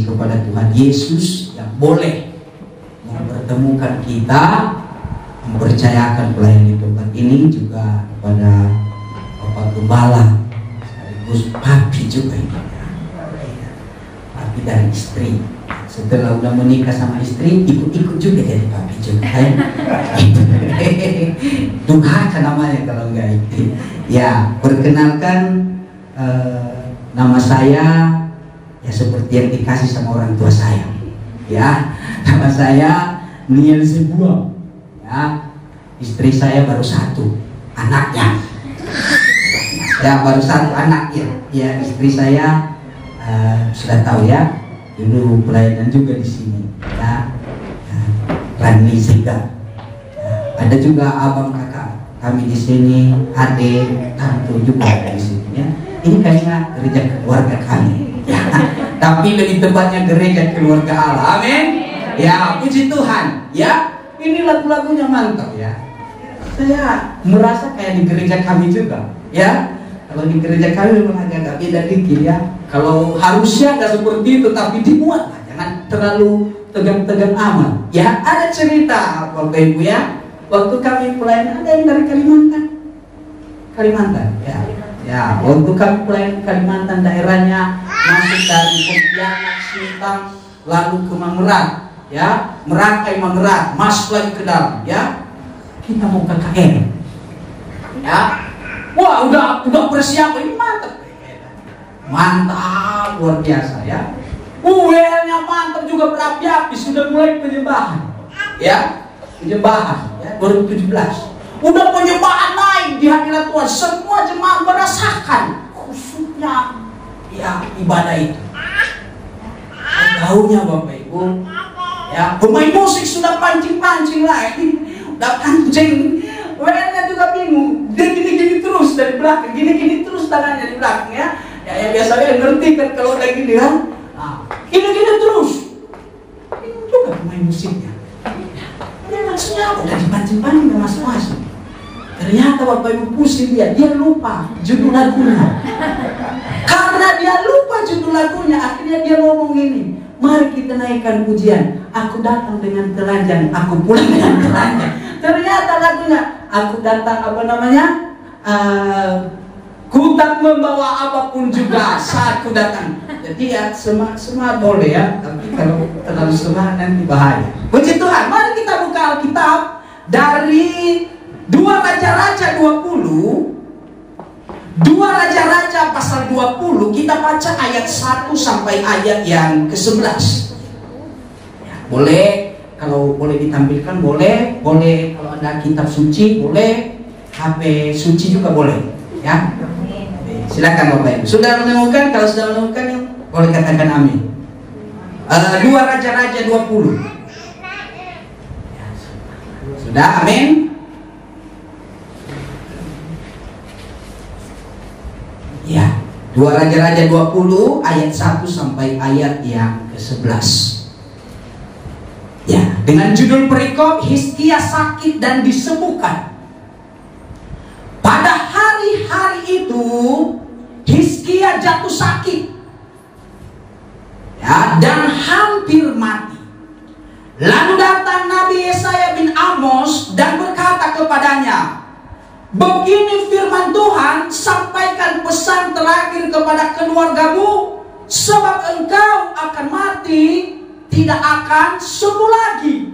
kasih kepada Tuhan Yesus yang boleh mempertemukan kita, mempercayakan pelayan di tempat ini, juga kepada Bapak Gembala sekaligus Papi juga ini. Papi dari istri. Setelah udah menikah sama istri, ikut-ikut juga jadi papi juga kan? Durhaka namanya kalau enggak itu. Ya, perkenalkan nama saya ya seperti yang dikasih sama orang tua saya. Ya, nama saya Niel Sebuah. Ya, istri saya baru satu anaknya. Ya, baru satu anak ya. Ya, istri saya sudah tahu ya. Dulu pelayanan juga di sini, ya, Rani Sega. Ada juga abang kakak kami di sini, adik, tante juga di sini. Ya. Ini kayaknya gereja keluarga kami, ya. Tapi lebih tepatnya gereja keluarga Allah. Amin. Ya, puji Tuhan. Ya, ini lagu-lagunya mantap ya. Saya merasa kayak di gereja kami juga, ya. Kalau di gereja kami memang agak beda dikit ya. Kalau harusnya nggak seperti itu, tapi dimuat lah, jangan terlalu tegang-tegang amat. Ya, ada cerita Bapak Ibu ya. Waktu kami pelayanan, ada yang dari Kalimantan, ya. Ya, waktu kami pelayanan Kalimantan, daerahnya masuk dari Pontianak, Sintang, lalu ke Mangerat, ya, Merangkai Mangerat, masuk lagi ke dalam, ya. Kita mau ke KKN, ya. Wah, udah persiapan ini mantap luar biasa ya. Welnya mantap juga berapi-api, sudah mulai penyembahan ya, penyembahan ya 2017 udah penyembahan naik di hadirat Tuhan, semua jemaat merasakan khususnya ya ibadah itu. Tahunya Bapak Ibu ya, pemain musik sudah pancing-pancing lagi, udah pancing, welnya juga bingung, dia gini-gini terus dari belakang, gini-gini terus tangannya di belakang ya. Ya biasanya ngerti kan kalau udah gini kan, gini-gini terus. Bingung juga pemain musiknya. Ya maksudnya apa? Udah dipancing-pancing gak masuk-masuk. Ternyata Bapak Ibu pusing dia lupa judul lagunya. Karena dia lupa judul lagunya, akhirnya dia ngomong gini, mari kita naikkan pujian. Aku datang dengan telanjang, aku pulang dengan telanjang. Ternyata lagunya, aku datang apa namanya? Ku tak membawa apapun juga saat ku datang. Jadi ya semangat boleh ya, tapi kalau terlalu semangat nanti bahaya. Puji Tuhan, mari kita buka Alkitab dari 2 Raja-Raja 20. 2 Raja-Raja pasal 20, kita baca ayat 1 sampai ayat yang ke-11. Ya, boleh, kalau boleh ditampilkan boleh kalau ada kitab suci boleh, HP suci juga boleh ya. Silakan Bapak Ibu. Sudah menemukan? Kalau sudah menemukan, boleh katakan amin. 2 Raja-Raja 20. Sudah, amin. Ya, 2 Raja-Raja 20 ayat 1 sampai ayat yang ke-11. Ya, dengan judul perikop Hizkia sakit dan disembuhkan. Pada hari-hari itu Hizkia jatuh sakit ya, dan hampir mati. Lalu datang Nabi Yesaya bin Amos dan berkata kepadanya, begini firman Tuhan, sampaikan pesan terakhir kepada keluargamu, sebab engkau akan mati, tidak akan sembuh lagi.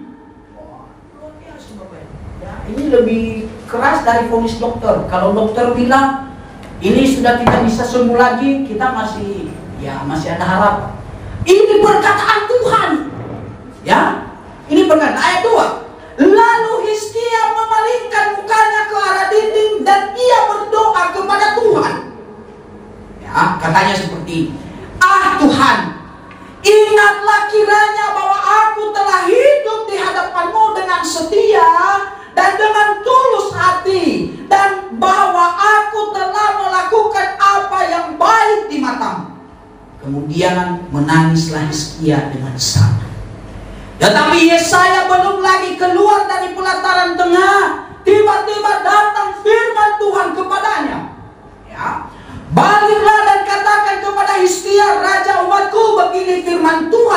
Ini lebih keras dari vonis dokter. Kalau dokter bilang ini sudah tidak bisa sembuh lagi, kita masih ada harapan. Ini perkataan Tuhan. Ya, ini perkataan ayat 2. Lalu Hizkia memalingkan mukanya ke arah dinding dan ia berdoa kepada Tuhan. Ya, katanya seperti ini. Ah Tuhan, ingatlah kiranya bahwa aku telah hidup di hadapan-Mu dengan setia dan dengan tulus hati, dan bahwa aku telah melakukan apa yang baik di mata-Mu. Kemudian menangislah Hizkia dengan sangat. Tetapi Yesaya belum lagi keluar dari pelataran tengah, tiba-tiba datang firman Tuhan kepadanya. Ya, baliklah dan katakan kepada Hizkia, raja umatku, begini firman Tuhan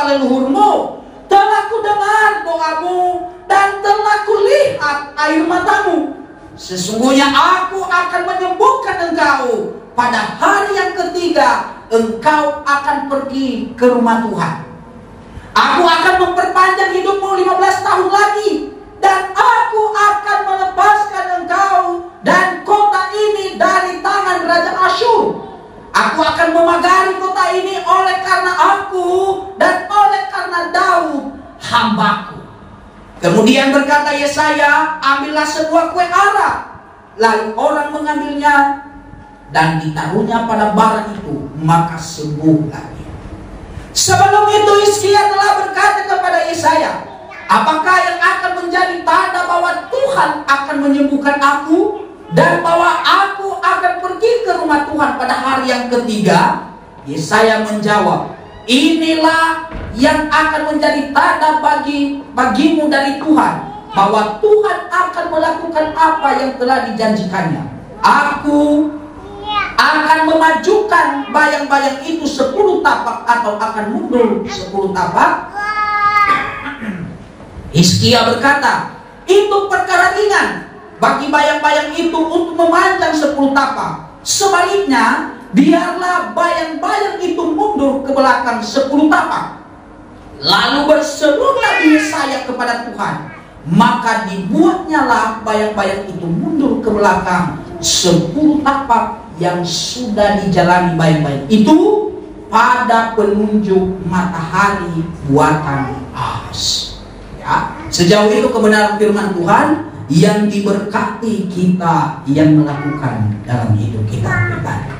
bapa leluhurmu. Telah kudengar doamu dan telah kulihat air matamu. Sesungguhnya aku akan menyembuhkan engkau. Pada hari yang ketiga engkau akan pergi ke rumah Tuhan. Aku akan memperpanjang hidupmu 15 tahun lagi. Dan aku akan melepaskan engkau dan kota ini dari tangan Raja Asyur. Aku akan memagari kota ini oleh karena aku dan oleh karena Daud hambaku. Kemudian berkata Yesaya, ambillah sebuah kue ara. Lalu orang mengambilnya dan ditaruhnya pada bara itu, maka sembuh lagi. Sebelum itu Hizkia telah berkata kepada Yesaya, apakah yang akan menjadi tanda bahwa Tuhan akan menyembuhkan aku dan bahwa aku akan pergi ke rumah Tuhan pada hari yang ketiga? Yesaya menjawab, inilah yang akan menjadi tanda bagimu dari Tuhan, bahwa Tuhan akan melakukan apa yang telah dijanjikannya. Aku akan memajukan bayang-bayang itu 10 tapak atau akan mundur 10 tapak. Hizkia berkata, itu perkara ringan bagi bayang-bayang itu untuk memanjang 10 tapak. Sebaliknya, biarlah bayang-bayang itu mundur ke belakang 10 tapak. Lalu berserulah Yesaya kepada Tuhan, maka dibuatnyalah bayang-bayang itu mundur ke belakang 10 tapak yang sudah dijalani bayang-bayang itu pada penunjuk matahari buatan Ahaz. Ya, sejauh itu kebenaran firman Tuhan yang diberkati kita yang melakukan dalam hidup kita pribadi.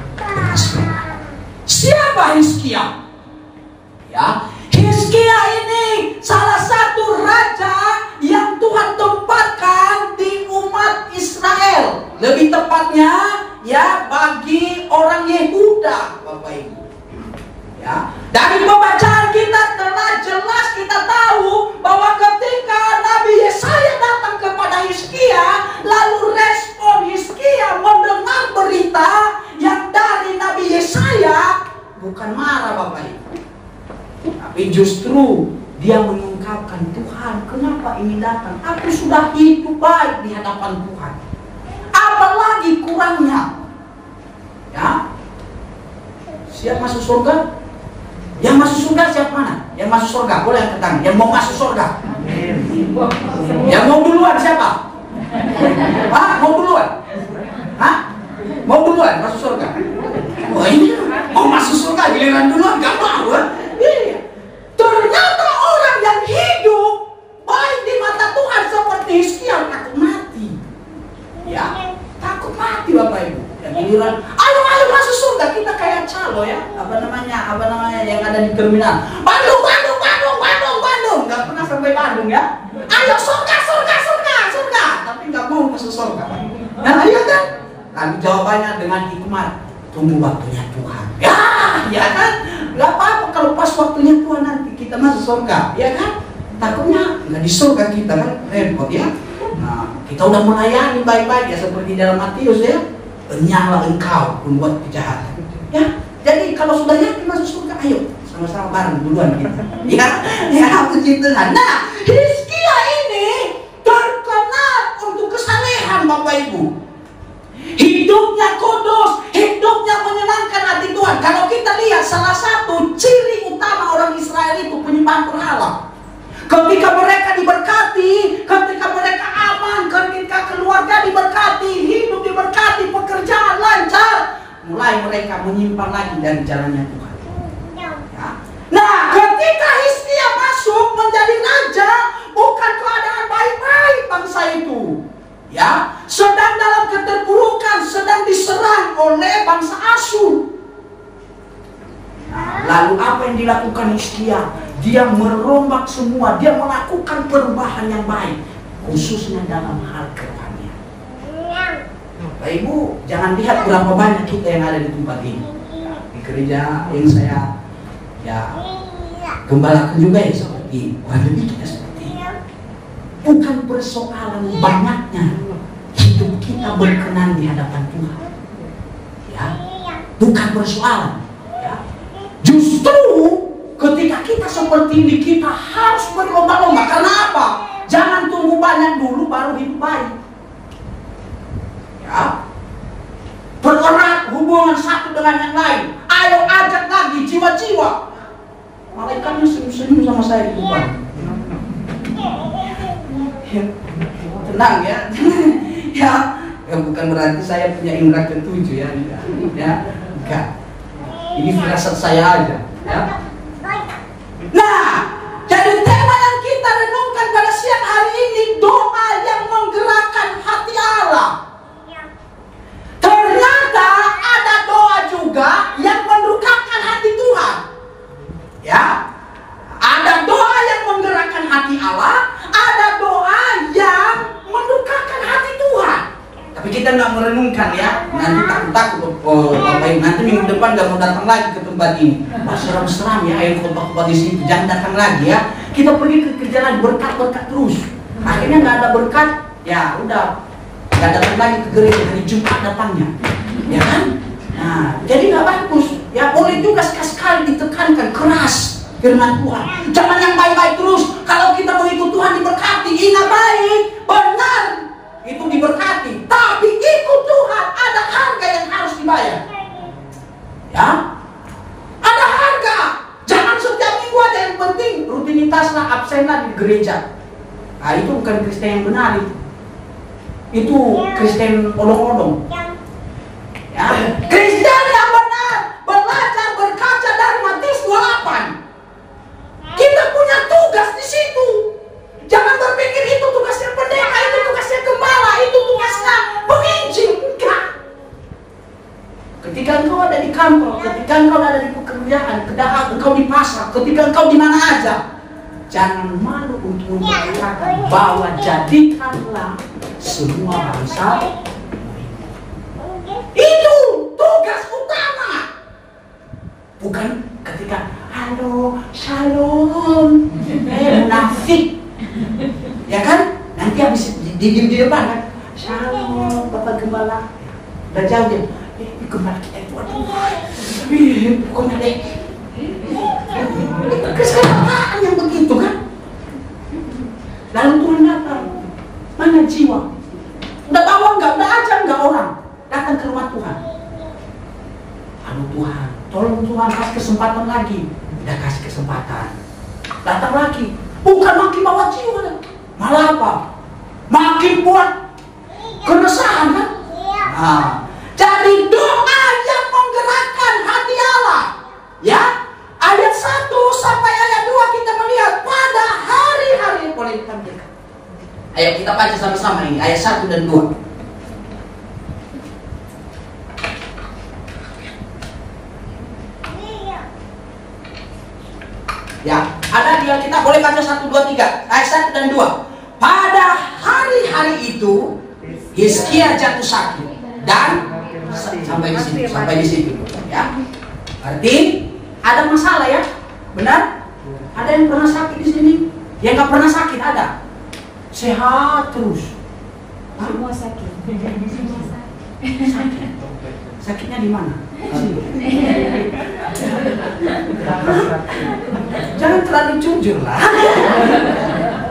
Siapa Hizkia? Ya, Hizkia ini salah satu raja yang Tuhan tempatkan di umat Israel. Lebih tepatnya ya bagi orang Yehuda, Bapak Ibu. Ya, dari pembacaan kita telah jelas kita tahu bahwa ketika Nabi Yesaya datang kepada Hizkia, lalu respon Hizkia mendengar berita yang dari Nabi Yesaya, bukan marah Bapak Ibu, tapi justru dia mengungkapkan, Tuhan, kenapa ini datang? Aku sudah hidup baik di hadapan Tuhan, apalagi kurangnya? Ya, siap masuk surga? Yang masuk surga siapa mana? Yang masuk surga, boleh angkat tangan. Yang mau masuk surga? Yang mau duluan siapa? Hah? Mau duluan? Hah? Mau duluan masuk surga? Wah, ini mau masuk surga giliran duluan, gak mau. Iya. Ternyata orang yang hidup baik di mata Tuhan seperti Hizkia takut mati. Ya, takut mati Bapak Ibu. Giliran, ayo masuk surga, kita kayak calo ya, apa namanya yang ada di terminal, Bandung, nggak pernah sampai Bandung ya, ayo surga, tapi nggak mau masuk surga. Nah iya kan, lalu jawabannya dengan hikmat, tunggu waktunya Tuhan. Ya kan, nggak apa-apa kalau pas waktunya Tuhan nanti kita masuk surga, ya kan? Takutnya nggak di surga kita kan repot ya. Nah kita udah melayani baik-baik ya seperti dalam Matius ya. Nyala engkau membuat kejahatan. Ya, jadi kalau sudah yakin masuk surga, ayo sama-sama bareng duluan kita. Ya, puji Tuhan. Nah, Hizkia ini terkenal untuk kesalehan Bapak Ibu. Hidupnya kudus, hidupnya menyenangkan hati Tuhan. Kalau kita lihat salah satu ciri utama orang Israel itu penyembahan berhala. Ketika mereka diberkati, ketika mereka aman, ketika keluarga diberkati, hidup diberkati, pekerjaan lancar, mulai mereka menyimpang lagi dari jalannya Tuhan. Ya. Nah, ketika Hizkia masuk menjadi raja, bukan keadaan baik-baik bangsa itu. Ya, sedang dalam keterpurukan, sedang diserang oleh bangsa Asyur. Nah, lalu apa yang dilakukan Hizkia? Dia merombak semua, dia melakukan perubahan yang baik, khususnya dalam hal kerohanian. Bapak Ibu, jangan lihat berapa banyak kita yang ada di tempat ini. Di gereja yang saya gembalakan juga ya seperti pandemi kita seperti ini. Bukan persoalan banyaknya hidup kita berkenan di hadapan Tuhan. Ya, bukan persoalan. Ya. Justru ketika kita seperti seperti ini kita harus berlomba-lomba. Karena apa? Jangan tunggu banyak dulu baru hidup baik. Ya, bererat hubungan satu dengan yang lain. Ayo ajak lagi jiwa-jiwa. Malaikatnya senyum-senyum sama saya di depan. Tenang ya. Ya, bukan berarti saya punya indera ketujuh ya. Enggak. Ini firasat saya aja. Ya. Nah, jadi tema yang kita renungkan pada siang hari ini, doa yang menggerakkan hati Allah. Ternyata ada doa juga yang mendukakan hati Tuhan. Ya, ada doa yang menggerakkan hati Allah, ada doa yang mendukakan hati Tuhan. Tapi kita nggak merenungkan ya, nanti takut-takut. Bapak Ibu, nanti minggu depan nggak mau datang lagi ke tempat ini. Wah, seram-seram ya, ayo khotbah-khotbah di situ, jangan datang lagi ya. Kita pergi ke kerja lagi, berkat-berkat terus. Akhirnya nggak ada berkat, ya udah nggak datang lagi ke gereja, hari Jumat datangnya, ya kan? Nah, jadi nggak bagus. Ya boleh juga sekali-sekali ditekankan keras firman Tuhan. Jangan yang baik-baik terus. Kalau kita mau ikut Tuhan diberkati, ingat baik, benar itu diberkati. Tapi ikut Tuhan ada harga yang harus dibayar. Ya, ada harga. Jangan setiap minggu aja, yang penting rutinitaslah, absenlah di gereja. Nah, itu bukan Kristen yang benar itu. Itu Kristen odong-odong. Ya, Kristen yang benar belajar berkaca dari Matius 28. Kita punya tugas di situ. Jangan berpikir itu tugasnya pendeta, itu tugasnya gembala, itu tugasnya penginjil. Enggak. Ketika engkau ada di kantor, ketika engkau ada di pekerjaan, ketika engkau di pasar, ketika engkau di mana aja, jangan malu untuk mengatakan bahwa jadikanlah semua bangsa. Itu tugas utama. Bukan ketika halo, shalom, munafik. Ya kan? Nanti habis di depan kan, shalom, Bapak Gembala. Udah jauh dia. Gembala kita itu pokoknya deh. Kesalahan yang begitu kan? Lalu Tuhan datang. Mana jiwa? Udah bawa enggak? Udah ajar enggak orang? Datang ke rumah Tuhan. Halo Tuhan, tolong Tuhan kasih kesempatan lagi. Udah kasih kesempatan. Datang lagi. Bukan makin bawa jiwa, malah apa? Makin buat keresahan kan? Nah, jadi doa yang menggerakkan hati Allah. Ya, ayat 1 sampai ayat 2 kita melihat pada hari-hari boleh ditampilkan. Ayo kita baca sama-sama ini ayat 1 dan 2. Ya, ada dia, kita boleh baca 1, 2, 3. Ayat 1 dan 2. Pada hari-hari itu Hizkia jatuh sakit dan sampai di situ, ya. Berarti ada masalah ya, benar? Ada yang pernah sakit di sini? Yang nggak pernah sakit ada? Sehat terus. Semua sakit. Sakit. Sakitnya di mana? Jangan terlalu jujur lah.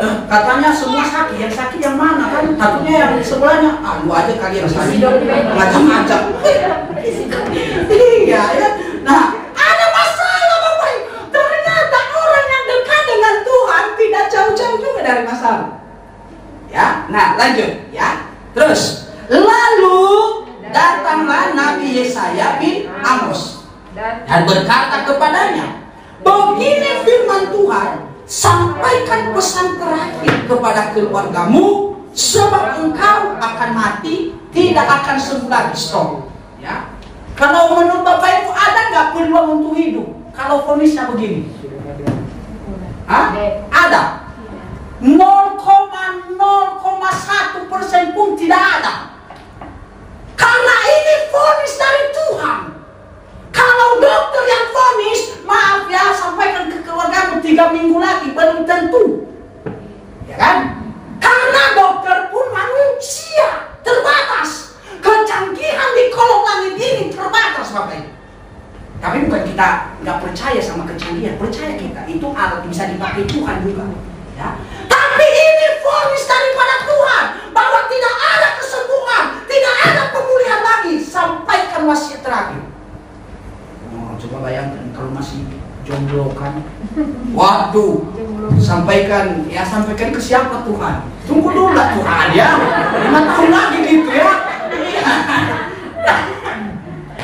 Katanya semua sakit, yang sakit yang mana kan? Takutnya yang sebelahnya, lu aja kali yang sakit, macam-macam. Iya ya. Nah, ada masalah Bapak. Ternyata orang yang dekat dengan Tuhan tidak jauh-jauh juga dari masalah. Ya, nah lanjut ya. Terus, lalu datanglah Nabi Yesaya bin Amos dan berkata kepadanya, begini firman Tuhan, sampaikan pesan terakhir kepada keluargamu, sebab engkau akan mati, tidak akan sembuh lagi. Stop. Ya. Kalau menurut Bapak Ibu ada nggak peluang untuk hidup? Kalau vonisnya begini, ada. 0,01% pun tidak ada. Karena ini vonis dari Tuhan. Kalau dokter yang vonis, maaf ya, sampaikan ke keluargamu 3 minggu lagi, belum tentu. Ya kan? Karena dokter pun manusia, terbatas. Kecanggihan di kolong langit ini terbatas Bapak Ibu. Tapi bukan kita nggak percaya sama kecanggihan, percaya saja kita, itu alat bisa dipakai Tuhan juga. Ya. Tapi ini vonis daripada Tuhan bahwa tidak ada kesembuhan, tidak ada pemulihan lagi. Sampaikan wasiat terakhir. Oh, coba bayangkan kalau masih jomblo kan. Waduh, sampaikan ke siapa Tuhan? Tunggu dulu lah Tuhan ya. 5 tahun lagi gitu ya.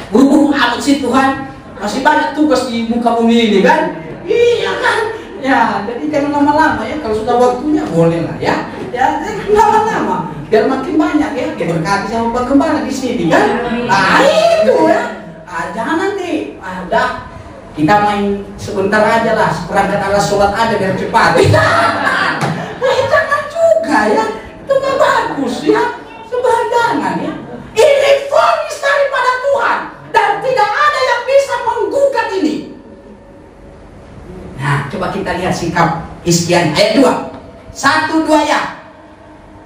Buru-buru amat sih Tuhan. Masih banyak tugas di muka bumi ini kan? Iya kan? Ya, jadi jangan lama-lama ya. Kalau sudah waktunya boleh lah ya. Ya, lama-lama. Biar makin banyak ya. Diberkati sama Pak Gembala di sini kan? Nah itu ya. Jangan nanti. Udah. Kita main sebentar aja lah. Seperangkat alat sholat aja biar cepat. Jangan juga ya. Itu gak bagus ya. Sebarangan ya. Ini vonis daripada Tuhan. Dan tidak ada yang bisa menggugat ini. Nah, coba kita lihat sikap Hizkia ayat 2. 1, 2 ya.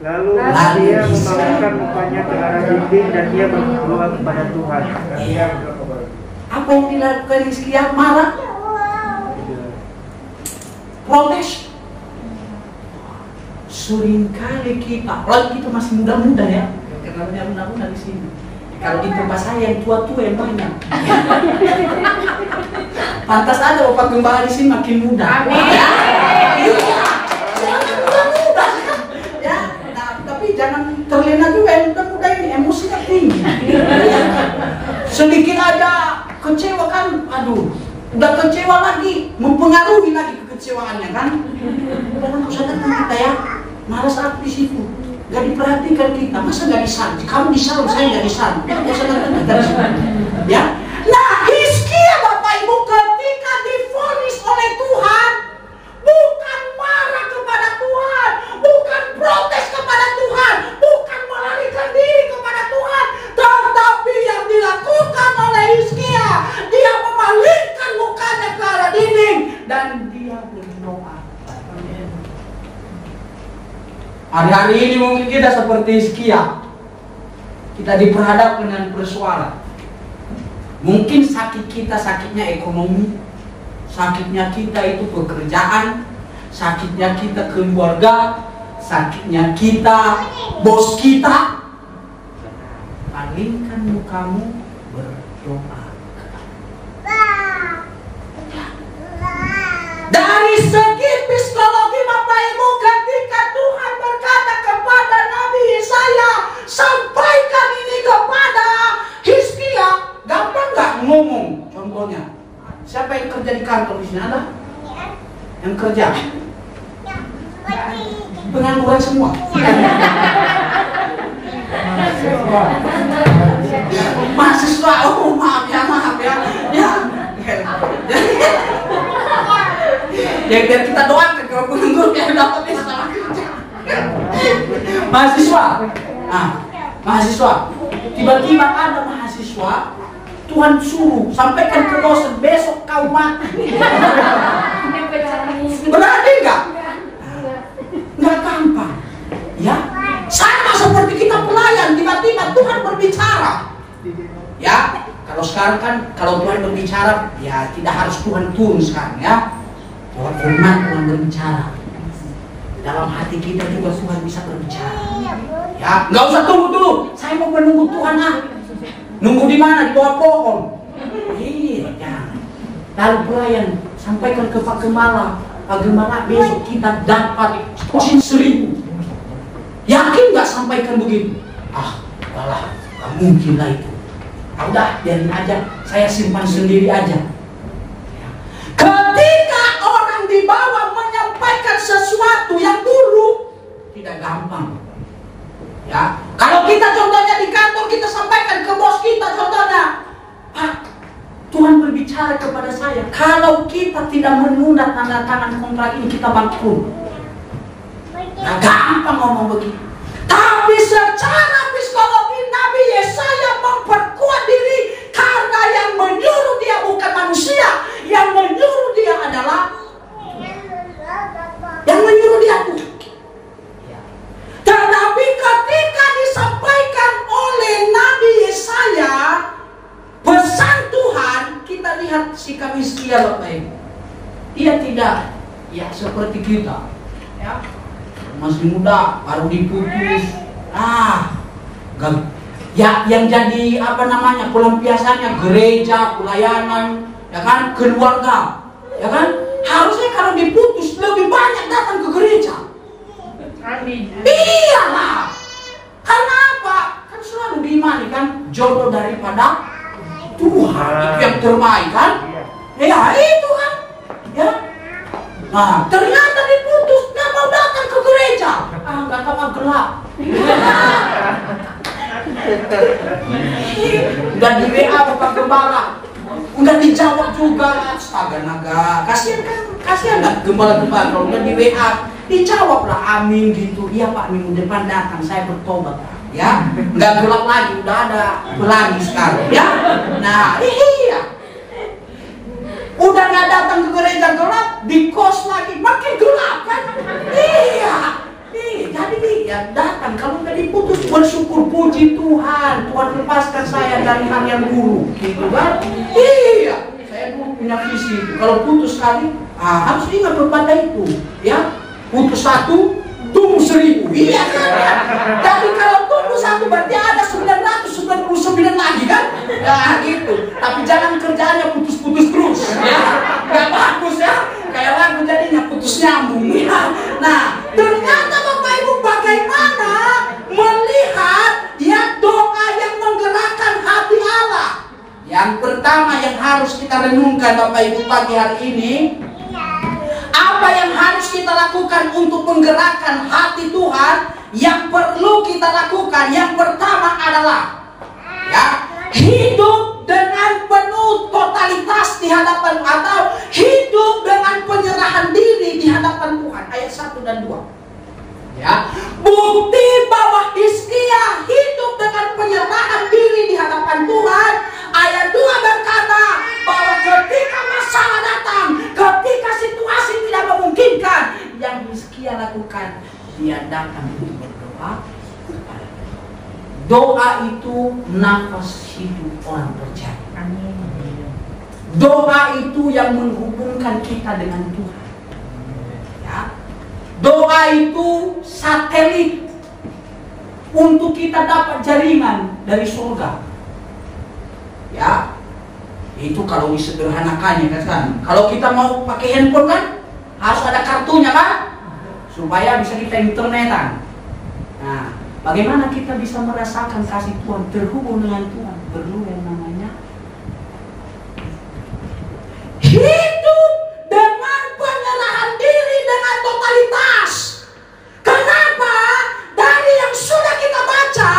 Lalu dia memalingkan mukanya ke arah dinding dan dia berdoa kepada Tuhan. Iya. Apa yang dilakukan Hizkia? Marah, protes. Seringkali kita, apalagi kita masih muda-muda ya, karena muda-muda di sini. Kalau di tempat saya yang tua-tua yang banyak. Pantas aja Bapak Gembala di sini makin muda. Amin. Iya. Muda-muda. Ya. Nah, tapi jangan terlena juga yang muda-muda ini, emosinya tinggi. Sedikit aja kecewa kan, aduh, udah kecewa lagi, mempengaruhi lagi kekecewaannya kan. Udah sadar kita ya, malas aku di situ. Gak diperhatikan kita, masa gak disalib? Kamu disalib, saya gak disalib. Ya, gak sadar ya. Nah, Hizkia Bapak Ibu ketika divonis oleh Tuhan, bukan marah kepada Tuhan, bukan protes kepada Tuhan, bukan melarikan diri kepada Tuhan, tetapi yang dilakukan oleh Hizkia, dia memalingkan mukanya ke arah dinding dan dia berdoa. Hari-hari ini mungkin kita seperti Hizkia. Kita diperhadapkan dengan persoalan. Mungkin sakit kita sakitnya ekonomi, sakitnya kita itu pekerjaan, sakitnya kita keluarga, sakitnya kita bos kita. Palingkan mukamu, berdoa. Dari segi psikologi Bapak Ibu, ketika Tuhan berkata kepada Nabi Yesaya, sampaikan ini kepada Hizkia, gampang gak ngomong? Contohnya, siapa yang kerja di kantor di sini ada? Yang kerja? Pengangguran semua. Mahasiswa, oh maaf ya. Ya biar kita doakan kalau penganggur biar dapat bisa kerja. Mahasiswa. Nah, mahasiswa. Tiba-tiba ada mahasiswa, Tuhan suruh sampaikan ke dosen besok kau mati. Berani enggak? Enggak gampang. Ya. Sama seperti kita pelayan, tiba-tiba Tuhan berbicara. Ya, kalau sekarang kan kalau Tuhan berbicara, ya tidak harus Tuhan turun sekarang ya. Lewat firman Tuhan berbicara. Dalam hati kita juga Tuhan bisa berbicara. Ya, nggak usah tunggu dulu. Saya mau menunggu Tuhan Nunggu di mana? Di bawah pohon. Iya, jangan. Lalu pelayan sampaikan ke Pak Gembala. Pak Gembala besok kita dapat 1.000. Yakin nggak sampaikan begitu? Walah, nggak mungkin lah itu. Udah, biarin aja. Saya simpan sendiri aja. Ketika orang di bawah menyampaikan sesuatu yang buruk, tidak gampang. Ya, kalau kita contohnya di kantor kita sampaikan ke bos kita contohnya, Pak, Tuhan berbicara kepada saya. Kalau kita tidak menunda tanda tangan kontrak ini kita bangkrut. Nah, gampang ngomong begitu. Tapi secara psikologi Nabi Yesaya memperkuat diri karena yang menyuruh dia bukan manusia, yang menyuruh dia adalah Tuhan. Tetapi ketika disampaikan oleh Nabi Yesaya pesan Tuhan, kita lihat sikap Hizkia Bapak Ibu. Dia tidak ya seperti kita, ya masih muda baru diputus, ya yang jadi apa namanya pelampiasannya gereja, pelayanan, ya kan, keluarga, ya kan. Harusnya kalau diputus lebih banyak datang ke gereja. Amin. Iyalah. Karena apa? Kan selalu diimani kan jodoh daripada Tuhan itu yang terbaik kan? Ya itu kan. Ya. Nah ternyata diputus nggak mau datang ke gereja. Nggak tahu gelap. Udah di WA Bapak Gembala, udah dijawab juga. Astaga naga, kasihan nggak gembala-gembala kalau udah di WA dijawab lah amin gitu. Iya Pak, minggu depan datang saya bertobat. Ya, nggak gelap lagi, udah ada pelangi sekarang. Ya, nah iya. Udah nggak datang ke gereja gelap, di kos lagi makin gelap kan? Iya. Jadi ya datang, kalau nggak diputus bersyukur, puji Tuhan, Tuhan lepaskan saya dari hal yang buruk, gitu kan? Iya, saya dulu punya visi itu. Kalau putus sekali, harus ingat kepada itu, ya. Putus satu, tumbuh 1000, iya kan? Jadi kalau tumbuh satu berarti ada 999 lagi kan? Nah gitu. Tapi jangan kerjaannya putus-putus terus, ya. Nggak bagus ya. Kayak lagu jadinya putus nyambung. Ya. Nah, ternyata Bapak Ibu bagaimana melihat ya doa yang menggerakkan hati Allah. Yang pertama yang harus kita renungkan Bapak Ibu pagi hari ini, apa yang harus kita lakukan untuk menggerakkan hati Tuhan? Yang perlu kita lakukan yang pertama adalah ya hidup dengan penuh totalitas di hadapan, atau hidup dengan penyerahan diri di hadapan Tuhan. Ayat 1 dan 2. Ya, bukti bahwa Hizkia hidup dengan penyerahan diri di hadapan Tuhan. Ayat 2 berkata bahwa ketika masalah datang, ketika situasi tidak memungkinkan, yang Hizkia lakukan, dia datang untuk berdoa. Doa itu nafas hidup orang percaya. Amin. Doa itu yang menghubungkan kita dengan Tuhan. Ya. Doa itu satelit untuk kita dapat jaringan dari surga. Ya, itu kalau disederhanakannya kan. Kalau kita mau pakai handphone kan, harus ada kartunya kan, supaya bisa kita internetan. Nah, bagaimana kita bisa merasakan kasih Tuhan, terhubung dengan Tuhan? Perlu yang namanya hidup dengan penyerahan diri dengan totalitas. Kenapa? Dari yang sudah kita baca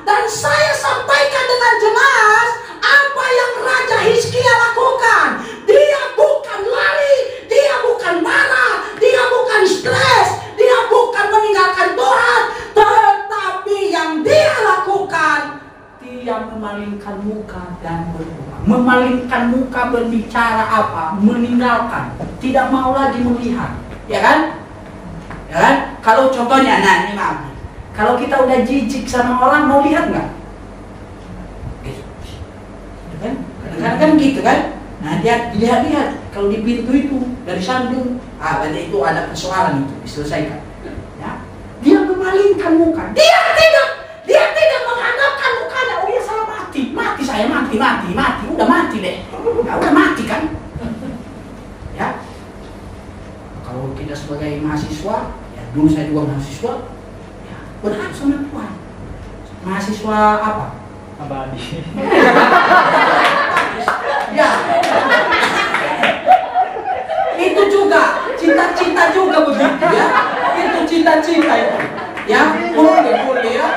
dan saya sampaikan dengan jelas, apa yang Raja Hizkia lakukan. Dia bukan lari, dia bukan marah, dia bukan stres, dia bukan meninggalkan Tuhan, tetapi yang dia lakukan, dia memalingkan muka dan berdoa. Memalingkan muka berbicara apa? Meninggalkan, tidak mau lagi melihat, ya kan? Ya kan? Kalau contohnya, nah ini maaf, kalau kita udah jijik sama orang, mau lihat nggak? Kan? Kadang-kadang kan gitu kan? Nah dia dilihat-lihat, kalau di pintu itu dari samping, berarti itu ada persoalan itu diselesaikan. Ya? Dia memalingkan muka, dia tidak menghadapkan mukanya. Oh ya saya mati saya mati, udah mati deh, ya, udah mati kan? Ya. Kalau kita sebagai mahasiswa, ya dulu saya juga mahasiswa, ya, berharap sama Tuhan. Mahasiswa apa? Abadi. Ya. Itu juga cita-cita juga begitu ya. Itu cita-cita itu. Ya, boleh ya.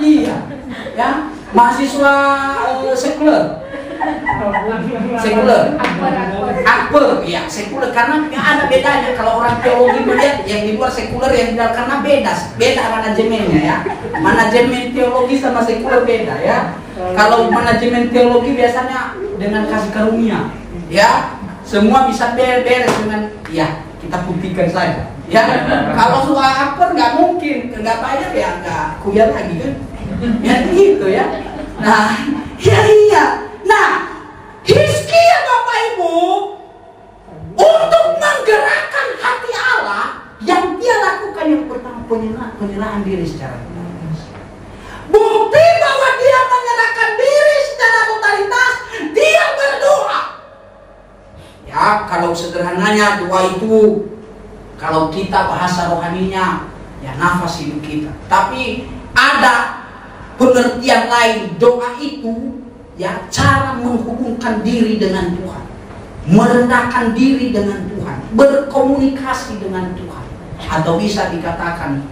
Iya. Ya, mahasiswa sekuler. Akbar, ya sekuler, karena nggak ada bedanya. Kalau orang teologi melihat yang di luar sekuler, yang di dalam, karena beda manajemennya ya. Manajemen teologi sama sekuler beda ya. Kalau manajemen teologi biasanya dengan kasih karunia, ya semua bisa beres dengan ya kita buktikan saja. Ya kalau soal akbar nggak mungkin, nggak bayar ya nggak kuliah lagi kan. Ya gitu ya. Nah, iya. Nah, Hizkia Bapak Ibu, untuk menggerakkan hati Allah. Yang dia lakukan yang pertama penyerahan diri secara totalitas. Bukti bahwa dia menyerahkan diri secara totalitas, dia berdoa. Ya, kalau sederhananya doa itu, kalau kita bahasa rohaninya, ya nafas hidup kita. Tapi ada pengertian lain, doa itu ya cara menghubungkan diri dengan Tuhan, merendahkan diri dengan Tuhan, berkomunikasi dengan Tuhan, atau bisa dikatakan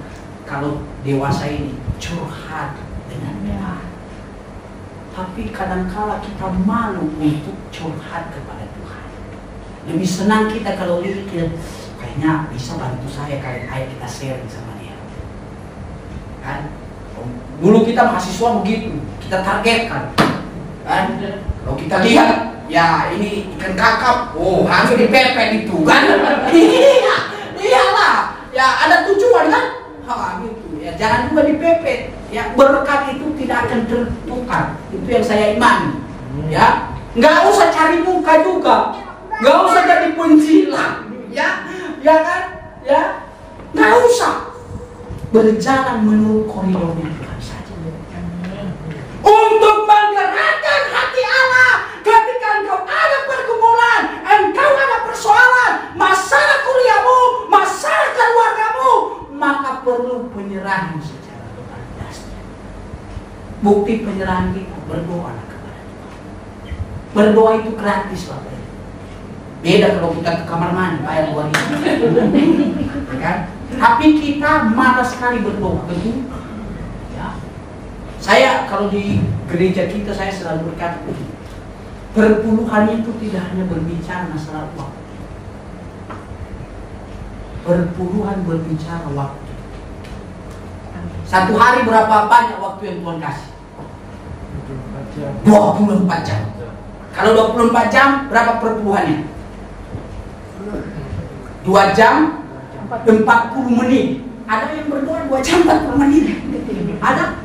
kalau dewasa ini curhat dengan Tuhan. Tapi kadangkala kita malu untuk curhat kepada Tuhan. Lebih senang kita kalau lihat kayaknya bisa bantu saya, ayo kita share sama dia. Kan? Dulu kita mahasiswa begitu, kita targetkan. Kan? Kalau kita lihat, ya ini ikan kakap, oh harus dipepet itu kan? Iya, iyalah. Ya ada tujuan kan? Gitu. Ya jangan juga dipepet. Ya berkat itu tidak akan tertukar. Itu yang saya imani. Ya, nggak usah cari muka juga, nggak usah jadi penjilat. Ya kan? Ya, nggak usah. Berjalan menurut koridornya Tuhan saja. Untuk menggerakkan hati Allah ketika engkau ada pergumulan, engkau ada persoalan, masalah kuliahmu, masalah keluargamu, maka perlu penyerahan secara totalitas. Bukti penyerahan kita berdoa kepada Tuhan. Berdoa itu gratis, Bapak. Beda kalau kita ke kamar mandi bayar 2.000. Kan? Tapi kita malas sekali berdoa, betul? Ya. Saya kalau di gereja kita saya selalu berkata, perpuluhan itu tidak hanya berbicara masalah waktu. Perpuluhan berbicara waktu. Satu hari berapa banyak waktu yang Tuhan kasih? 24 jam. Kalau 24 jam berapa perpuluhannya? 2 jam 40 menit. Ada yang berdoa 2 jam 40 menit? Ada?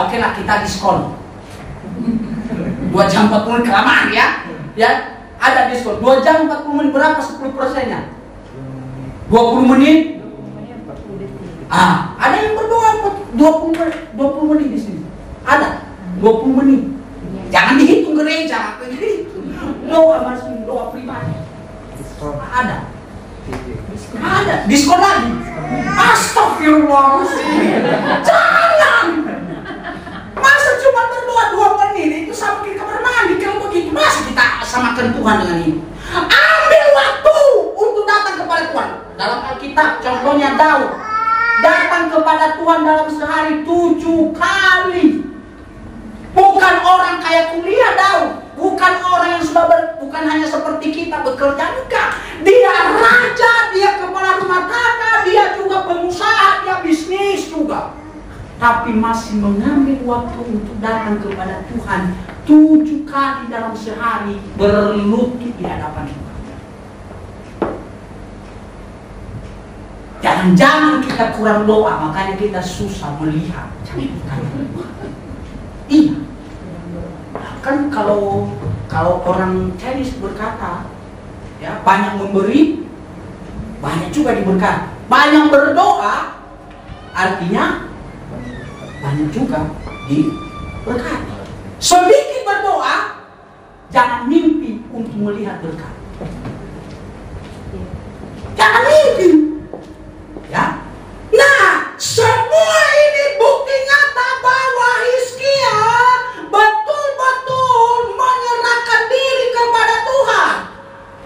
Oke lah kita diskon 2 jam 40 menit kelamaan ya. Ya, ada diskon 2 jam 40 menit berapa 10%-nya? 20 menit? Ada yang berdoa 20 menit di sini. Ada 20 menit. Jangan dihitung gereja, doa masih doa pribadi. Ada diskon lagi. Astagfirullahaladzim. Jangan. Masa cuma berdoa 2 menit itu sama kita kamar mandi kalau begitu. Masa kita samakan Tuhan dengan ini? Ambil waktu untuk datang kepada Tuhan. Dalam Alkitab contohnya Daud datang kepada Tuhan dalam sehari 7 kali. Bukan orang kaya kuliah Daud, bukan orang yang sudah bukan hanya seperti kita bekerja, enggak. Dia raja, dia kepala rumah tangga, dia juga pengusaha, dia bisnis juga. Tapi masih mengambil waktu untuk datang kepada Tuhan 7 kali dalam sehari, berlutut di hadapan Tuhan. Jangan-jangan kita kurang doa, makanya kita susah melihat. Iya. Kan kalau orang Chinese berkata, ya banyak memberi, banyak juga diberkati. Banyak berdoa, artinya banyak juga diberkati. Sedikit berdoa, jangan mimpi untuk melihat berkat. Jangan mimpi. Ya. Nah, semua ini bukti nyata bahwa Hizkia betul-betul menyerahkan diri kepada Tuhan.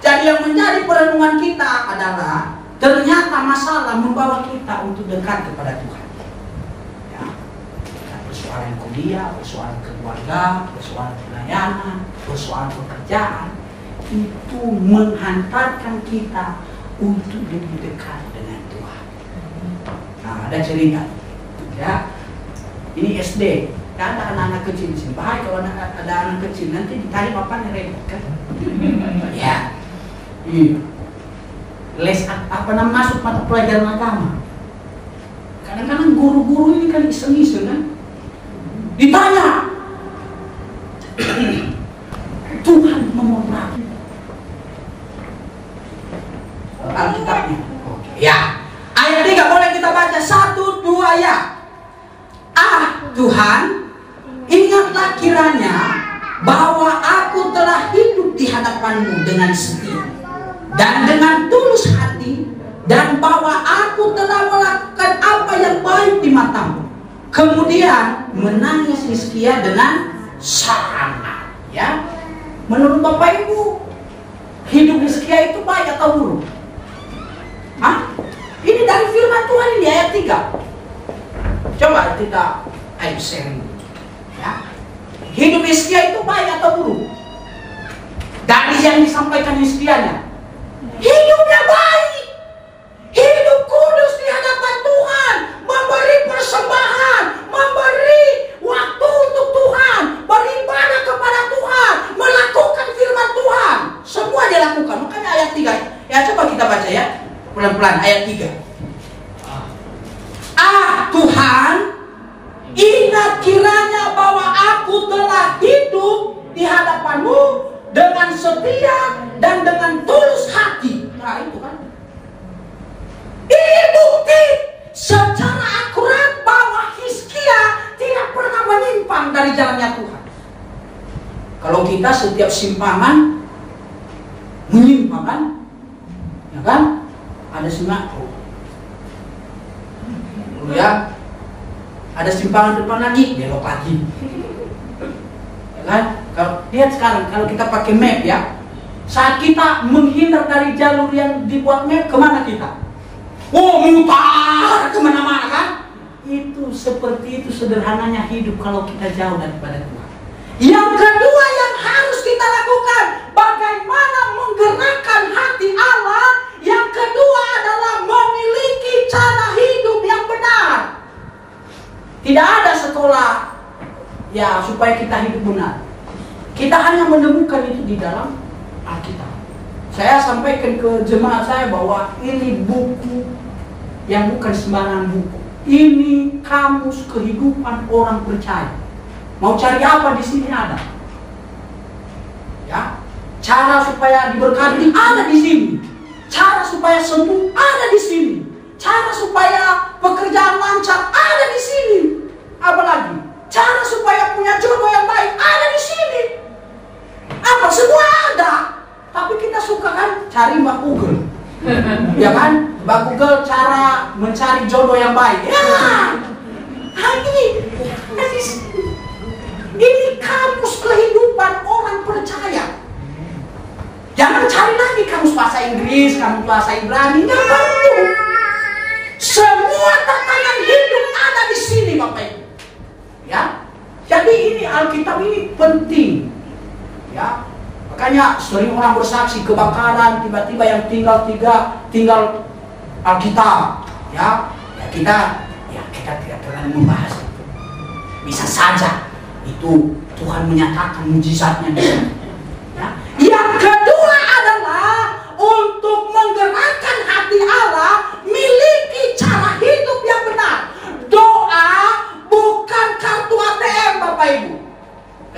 Jadi yang menjadi perenungan kita adalah ternyata masalah membawa kita untuk dekat kepada Tuhan. Ya. Persoalan kuliah, persoalan keluarga, persoalan pelayanan, persoalan pekerjaan itu menghantarkan kita untuk lebih dekat dengan Tuhan. Nah, ada cerita, ya. Ini SD. Ada anak-anak kecil di sini. Bahaya kalau ada anak kecil nanti ditarik bapaknya repot kan? Ya. Les masuk mata pelajaran agama. Kadang-kadang guru-guru ini kan iseng-iseng kan? Ditanya, Tuhan nomor berapa? Alkitabnya. Ya. Ayat 3 boleh kita baca 1, 2 ya. Tuhan, ingatlah kiranya bahwa aku telah hidup di hadapan-Mu dengan setia dan dengan tulus hati, dan bahwa aku telah melakukan apa yang baik di mata-Mu. Kemudian menangis Hizkia dengan sangat. Ya, menurut Bapak Ibu, hidup Hizkia itu baik atau buruk? Ini dari firman Tuhan ini ayat 3. Coba kita sharing. Ya. Hidup Hizkia itu baik atau buruk? Dari yang disampaikan Hizkianya, hidupnya baik, hidup kudus di hadapan Tuhan, memberi persembahan, memberi waktu untuk Tuhan, beribadah kepada Tuhan, melakukan firman Tuhan. Semua dia lakukan. Makanya ayat 3. Ya, coba kita baca ya. Pelan-pelan ayat 3. Tuhan, ingat kiranya bahwa aku telah hidup di hadapan-Mu dengan setia dan dengan tulus hati. Nah, itu kan. Ini bukti secara akurat bahwa Hizkia tidak pernah menyimpang dari jalannya Tuhan. Kalau kita setiap simpangan menyimpang kan? Ya kan? Ada ya, ada simpangan depan lagi, belok lagi. Ya kan? Kalau lihat sekarang, kalau kita pakai map ya, saat kita menghindar dari jalur yang dibuat map, kemana kita? Mutar kemana-mana kan? Itu seperti itu sederhananya hidup kalau kita jauh daripada Tuhan. Yang kedua yang harus kita lakukan, bagaimana menggerakkan hati Allah. Yang kedua adalah memiliki cara hidup yang benar. Tidak ada sekolah ya supaya kita hidup benar. Kita hanya menemukan itu di dalam Alkitab. Saya sampaikan ke jemaat saya bahwa ini buku yang bukan sembarangan buku. Ini kamus kehidupan orang percaya. Mau cari apa di sini ada. Ya, cara supaya diberkati ada di sini. Cara supaya sembuh ada di sini. Cara supaya pekerjaan lancar ada di sini. Apalagi cara supaya punya jodoh yang baik ada di sini. Apa semua ada. Tapi kita suka kan cari Mbak Google. Ya kan? Mbak Google cara mencari jodoh yang baik. Ya. Ini kamus kehidupan orang percaya. Jangan cari lagi kamus bahasa Inggris, kamus bahasa Ibrani, nggak perlu. Semua tatanan hidup ada di sini, Bapak Ibu. Ya, jadi ini Alkitab ini penting. Ya, makanya sering orang bersaksi kebakaran, tiba-tiba yang tinggal Alkitab. Ya, kita tidak terlalu membahas itu. Bisa saja itu Tuhan menyatakan mujizatnya di sini. Ya. Yang kedua adalah untuk menggerakkan hati Allah, miliki cara hidup yang benar. Doa bukan kartu ATM, Bapak Ibu.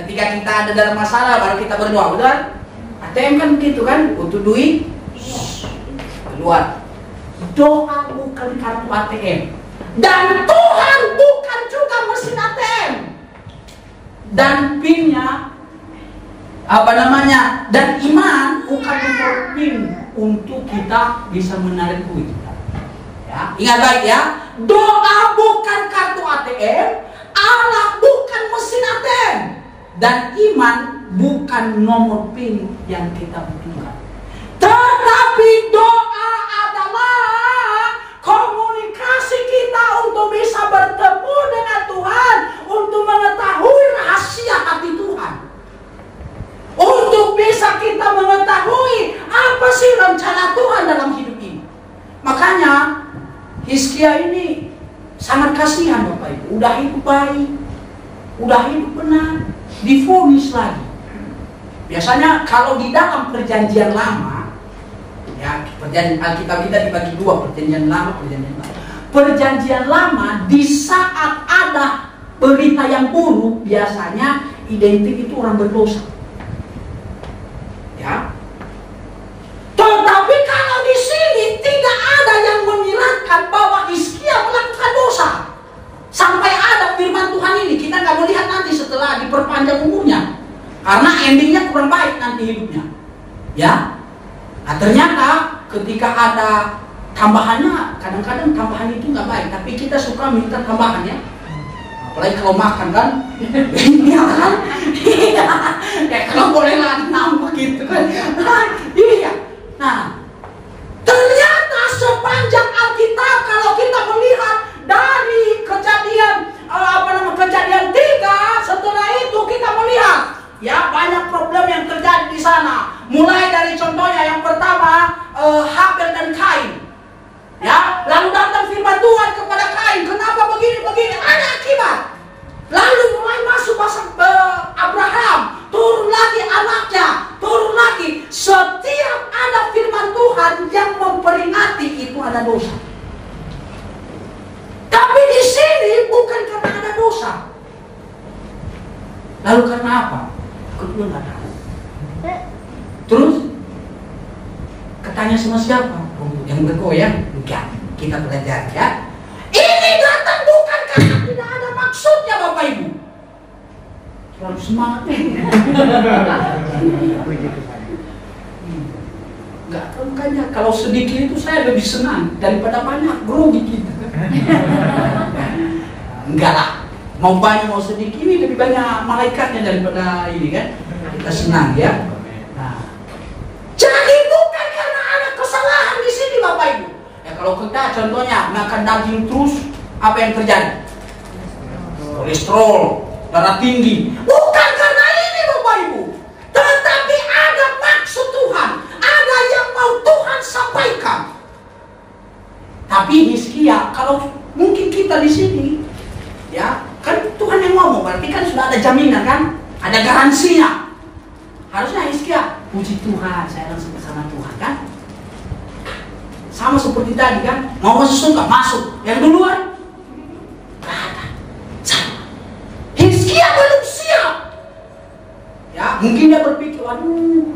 Ketika kita ada dalam masalah baru kita berdoa, betul? ATM kan begitu kan, butuh duit keluar. Doa bukan kartu ATM. Dan Tuhan bukan juga mesin ATM. Dan PIN-nya dan iman bukan nomor PIN untuk kita bisa menarik duit. Ya, ingat baik ya. Doa bukan kartu ATM, Allah bukan mesin ATM, dan iman bukan nomor PIN yang kita butuhkan. Tetapi doa adalah komunikasi kita untuk bisa bertemu dengan Tuhan, untuk mengetahui rahasia hati Tuhan, untuk bisa kita mengetahui apa sih rencana Tuhan dalam hidup ini. Makanya Hizkia ini sangat kasihan, Bapak Ibu. Udah hidup baik, udah hidup benar, divonis lagi. Biasanya kalau di dalam perjanjian lama, ya, perjanjian Alkitab kita dibagi dua, perjanjian lama, perjanjian baru. Perjanjian lama, di saat ada berita yang buruk, biasanya identik itu orang berdosa. Ya. Tetapi kalau di sini Nah ternyata ketika ada tambahannya, kadang-kadang tambahan itu nggak baik, tapi kita suka minta tambahan ya. Apalagi kalau makan kan, iya kan, ya kalau boleh lah nambah gitu kan, iya. Nah, ternyata sepanjang Alkitab kalau kita melihat dari kejadian 3, setelah itu kita melihat ya banyak problem yang terjadi di sana. Mulai dari contohnya yang pertama Habel dan Kain. Ya, lalu datang firman Tuhan kepada Kain, kenapa begini? Ada akibat. Lalu mulai masuk masa Abraham, turun lagi anaknya, turun lagi. Setiap ada firman Tuhan yang memperingati itu ada dosa. Tapi di sini bukan karena ada dosa. Lalu karena apa? Kedua nggak tahu. Terus katanya sama siapa? Yang bergoyang? Enggak, kita belajar ya. Ini datang bukan karena tidak ada maksudnya Bapak Ibu. Terlalu semangat nih. Enggak, makanya kalau sedikit itu saya lebih senang daripada banyak, grogi kita. Enggak lah, mau banyak mau sedikit ini lebih banyak malaikatnya daripada ini kan. Kita senang ya. Nah, jadi bukan karena ada kesalahan di sini Bapak Ibu. Ya kalau kita contohnya makan daging terus, apa yang terjadi? Kolesterol, darah tinggi. Bukan karena ini Bapak Ibu, tetapi ada maksud Tuhan, ada yang mau Tuhan sampaikan. Tapi Hizkia, kalau mungkin kita di sini, ya kan Tuhan yang ngomong, berarti kan sudah ada jaminan kan, ada garansinya. Harusnya Hizkia, puji Tuhan, saya langsung ke sana Tuhan kan. Sama seperti tadi kan, mau masuk surga, masuk. Yang duluan, gak ada. Sama. Hizkia belum siap. Ya, mungkin dia berpikir, waduh,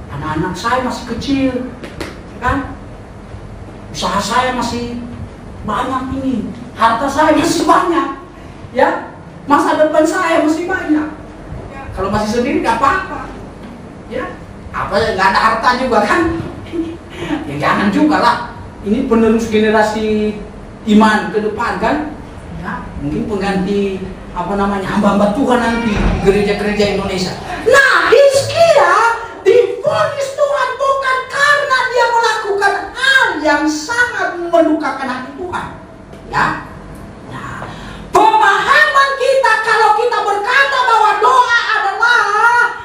anak-anak saya masih kecil, kan? Usaha saya masih banyak ini, harta saya masih banyak, ya, masa depan saya masih banyak. Ya, kalau masih sendiri nggak apa-apa, ya, apa nggak ada harta juga kan? Ya jangan juga lah. Ini penerus generasi iman ke depan kan? Ya, mungkin pengganti hamba-hamba Tuhan nanti gereja-gereja Indonesia. Nah, Hizkia divonis Tuhan bukan karena dia melakukan hal yang sangat melukakan hati Tuhan. Ya. Nah, pemahaman kita kalau kita berkata bahwa doa adalah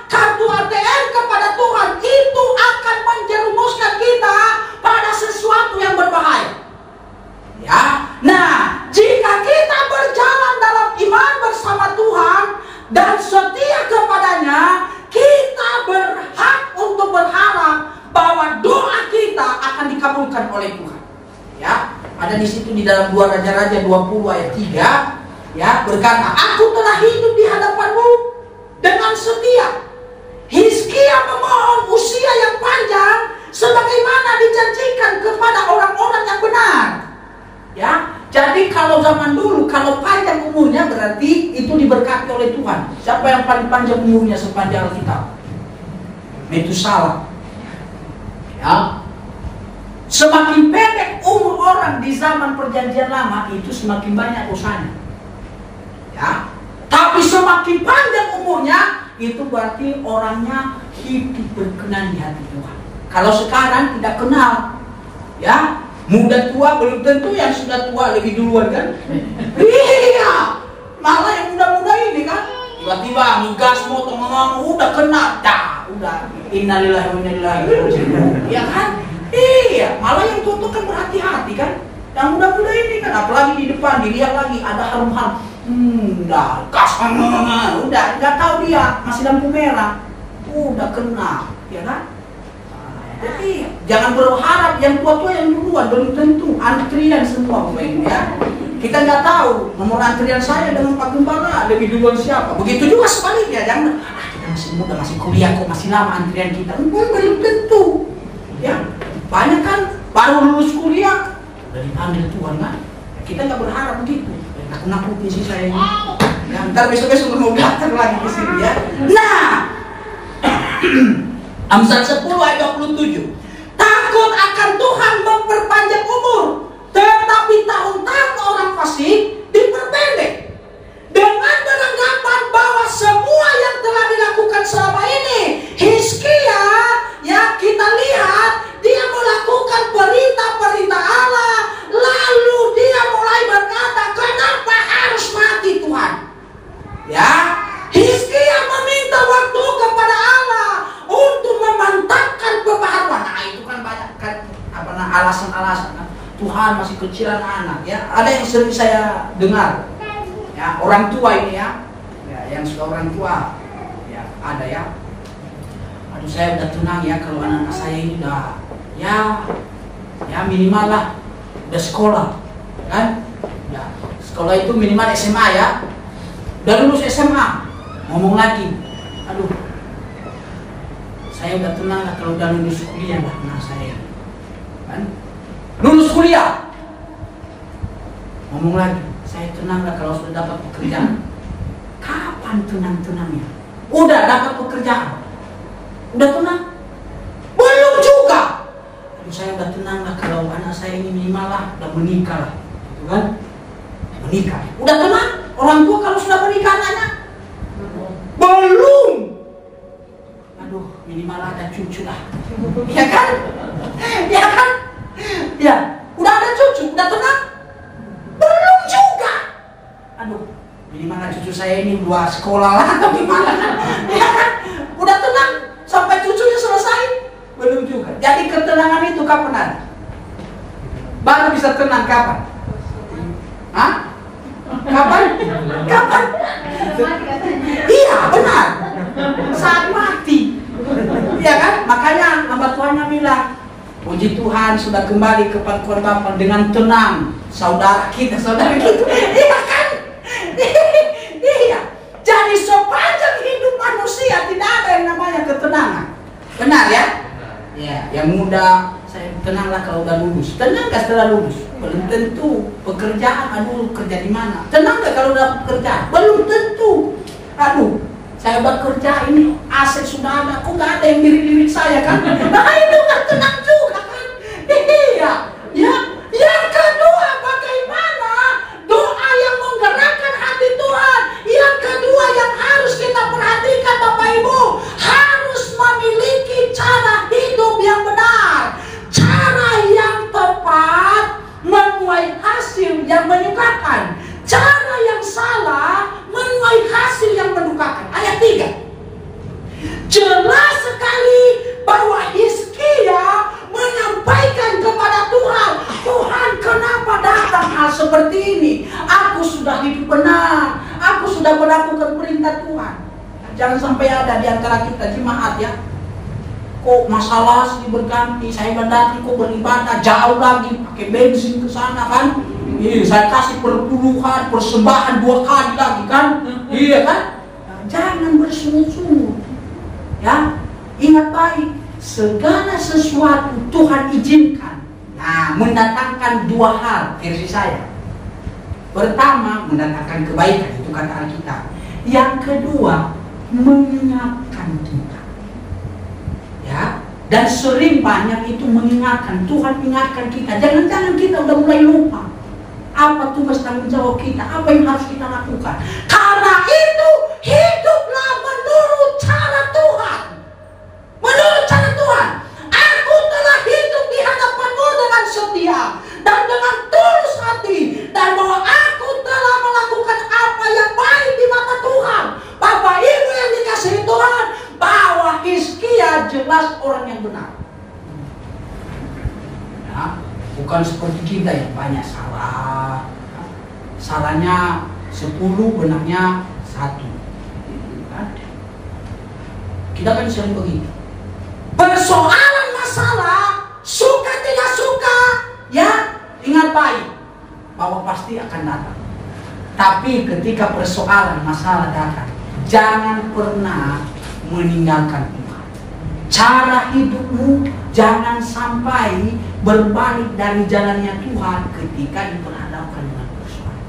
kartu ATM kepada Tuhan, itu akan menjerumuskan kita pada sesuatu yang berbahaya. Ya. Nah, jika kita berjalan dalam iman bersama Tuhan dan setia kepadanya, kita berhak untuk berharap bahwa doa kita akan dikabulkan oleh Tuhan. Ya, ada di situ di dalam 2 Raja-Raja 20 ayat 3, ya, berkata, aku telah hidup di hadapanmu dengan setia. Hizkia memohon usia yang panjang sebagaimana dijanjikan kepada orang-orang yang benar. Ya, jadi kalau zaman dulu kalau panjang umurnya berarti itu diberkati oleh Tuhan. Siapa yang paling panjang umurnya sepanjang Alkitab? Metusalah. Ya. Semakin pendek umur orang di zaman perjanjian lama itu semakin banyak dosanya. Ya. Tapi semakin panjang umurnya itu berarti orangnya hidup berkenan di hati Tuhan. Kalau sekarang tidak kenal, ya, muda tua belum tentu yang sudah tua lebih duluan kan? Iya, malah yang muda-muda ini kan tiba-tiba ngegas motor ngomong udah kena, dah, udah innalillahi wa inna ilaihi raji'un. Ya kan? Iya, malah yang tua kan berhati-hati kan? Yang muda-muda ini kan apalagi di depan dilihat lagi ada harum-harum. Udah gas, udah nggak tahu dia masih lampu merah, udah kena, ya kan? Jadi jangan berharap yang tua-tua yang duluan, belum tentu antrian semua pemain ya. Kita nggak tahu nomor antrian saya dengan Pak Gembala lebih duluan siapa. Begitu juga sebaliknya, jangan kita masih muda, masih kuliah kok masih lama antrian kita. Belum tentu. Ya, banyak kan baru lulus kuliah udah dipanggil Tuhan kan. Kita nggak berharap begitu. Nakut-nakutin sih saya ini. Ya, ntar besok-besok mau datang lagi ke sini ya. Nah, Amsal 10 ayat 27. Takut akan Tuhan memperpanjang umur, tetapi tahun-tahun orang fasik diperpendek. Dengan beranggapan bahwa semua yang telah dilakukan selama ini, Hizkia, ya kita lihat dia melakukan perintah-perintah Allah, lalu dia mulai berkata, kenapa harus mati Tuhan? Ya, Hizkia meminta waktu kepada Allah untuk memantapkan pembaharuan. Nah, itu kan banyak kan alasan-alasan. Tuhan masih kecilan anak, ya. Ada yang sering saya dengar, ya, orang tua ini ya, yang sudah orang tua, ya ada ya. Aduh, saya udah tenang ya kalau anak saya ini udah, ya minimal lah, udah sekolah, kan? Ya, sekolah itu minimal SMA ya, udah lulus SMA, ngomong lagi, aduh, saya udah tenang lah kalau udah lulus kuliah lah anak saya, kan? Lulus kuliah, ngomong lagi, saya tenang lah kalau sudah dapat pekerjaan. Kapan tenang-tenangnya? Udah dapat pekerjaan, udah tenang? Belum juga. Aduh, saya udah tenang lah kalau anak saya ini minimal lah udah menikah lah, gitu kan? Menikah, udah tenang? Orang tua kalau sudah menikah anaknya? Belum. Aduh, minimal ada cucu lah, ya kan? Ya kan? Ya, udah ada cucu, udah tenang? Belum juga. Aduh, minimal cucu saya ini dua sekolah lah atau gimana? Ya kan? Udah tenang sampai cucunya selesai? Belum juga. Jadi ketenangan itu kapan ada? Baru bisa tenang kapan? Hah? Kapan? Kapan? Iya, benar. Saat mati. Iya kan? Makanya hamba Tuhannya bilang, puji Tuhan sudah kembali ke pangkuan Bapa dengan tenang, saudara kita, saudara kita. Iya kan? Iya. Jadi sepanjang hidup manusia tidak ada yang namanya ketenangan. Benar ya? Ya, yang muda, saya tenanglah kalau udah lulus. Tenang gak setelah lulus? Belum tentu. Pekerjaan, aduh kerja di mana? Tenang gak kalau udah pekerjaan? Belum tentu. Aduh, saya bekerja ini aset sudah ada, kok gak ada yang mirip-mirip saya kan? Nah itu gak tenang juga kan? Iya, ya. Yang kedua, bagaimana doa yang menggerakkan hati Tuhan? Yang kedua yang harus kita perhatikan Bapak Ibu, harus memiliki cara hidup yang benar, cara yang tepat menuai hasil yang menyukakan. Cara yang salah menuai hasil yang mendukakan. Ayat 3. Jelas sekali bahwa Hizkia menyampaikan kepada Tuhan, Tuhan kenapa datang hal seperti ini? Aku sudah hidup benar, aku sudah melakukan perintah Tuhan. Jangan sampai ada di antara kita jemaat ya, kok masalah sih berganti, saya berganti kok beribadah jauh lagi, pakai bensin ke sana kan? Iya, saya kasih perpuluhan, persembahan 2 kali lagi kan? Iya kan? Nah, jangan bersungut-sungut. Ya, ingat baik, segala sesuatu Tuhan izinkan. Nah, mendatangkan 2 hal versi saya. Pertama, mendatangkan kebaikan, itu kata Alkitab. Yang kedua, mengingatkan kita. Ya, dan sering banyak itu mengingatkan, Tuhan ingatkan kita. Jangan-jangan kita udah mulai lupa. Apa tugas tanggung jawab kita? Apa yang harus kita lakukan? Karena itu hiduplah menurut cara Tuhan. Menurut cara Tuhan. Aku telah hidup di hadapan-Mu dengan setia dan dengan tulus hati, dan bahwa aku telah melakukan apa yang baik di mata Tuhan. Bapak Ibu yang dikasihi Tuhan, bahwa Hizkia jelas orang yang benar. Ya. Bukan seperti kita yang banyak salah. Salahnya 10, benarnya 1. Kita kan sering begitu. Persoalan masalah, suka tidak suka, ya ingat baik bahwa pasti akan datang. Tapi ketika persoalan masalah datang, jangan pernah meninggalkan Tuhan. Cara hidupmu jangan sampai berbalik dari jalannya Tuhan ketika diperhadapkan dengan persoalan.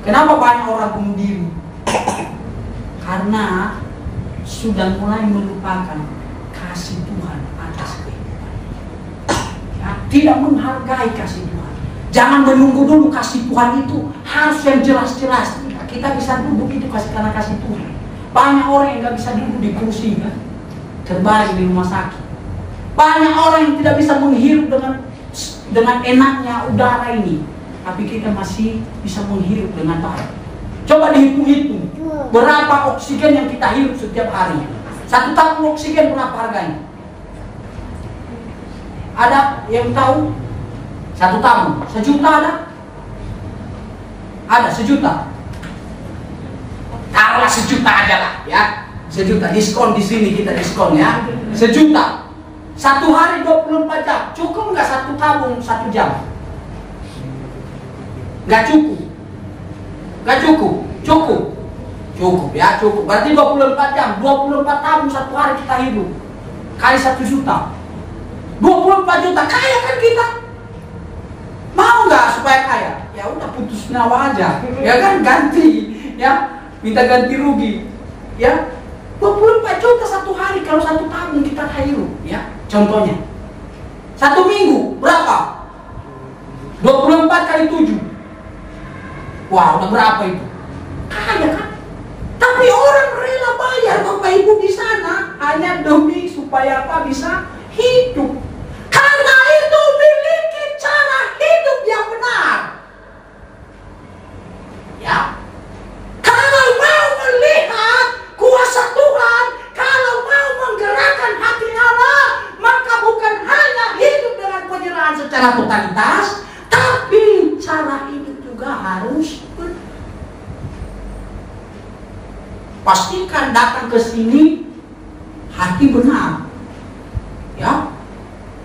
Kenapa banyak orang bunuh diri? Karena sudah mulai melupakan kasih Tuhan atas kehidupan. Ya, tidak menghargai kasih Tuhan. Jangan menunggu dulu kasih Tuhan itu harus yang jelas-jelas. Kita bisa duduk itu karena kasih Tuhan. Banyak orang yang nggak bisa duduk di kursi kan, terbaring di rumah sakit. Banyak orang yang tidak bisa menghirup dengan enaknya udara ini, tapi kita masih bisa menghirup dengan baik. Coba dihitung-hitung berapa oksigen yang kita hirup setiap hari. 1 tabung oksigen berapa harganya? Ada yang tahu? 1 tabung 1 juta ada? Ada 1 juta. Taruhlah 1 juta aja lah ya. 1 juta diskon di sini, kita diskon ya. 1 juta. 1 hari 24 jam. Cukup nggak 1 tabung 1 jam? Nggak cukup. Nggak cukup. Cukup. Cukup ya, cukup. Berarti 24 jam. 24 tabung 1 hari kita hidup. Kali 1 juta. 24 juta. Kaya kan kita? Mau nggak supaya kaya? Ya udah putus nyawa aja. Ya kan, ganti. Ya. Minta ganti rugi, ya 24 juta 1 hari kalau 1 tabung kita hirup, ya contohnya 1 minggu berapa? 24 kali 7, wah udah berapa itu? Kaya kan? Tapi orang rela bayar Bapak Ibu di sana hanya demi supaya apa? Bisa hidup. Karena itu miliki cara hidup yang benar, ya. Kalau mau melihat kuasa Tuhan, kalau mau menggerakkan hati Allah, maka bukan hanya hidup dengan penyerahan secara totalitas, tapi cara hidup juga harus benar. Pastikan datang ke sini hati benar, ya.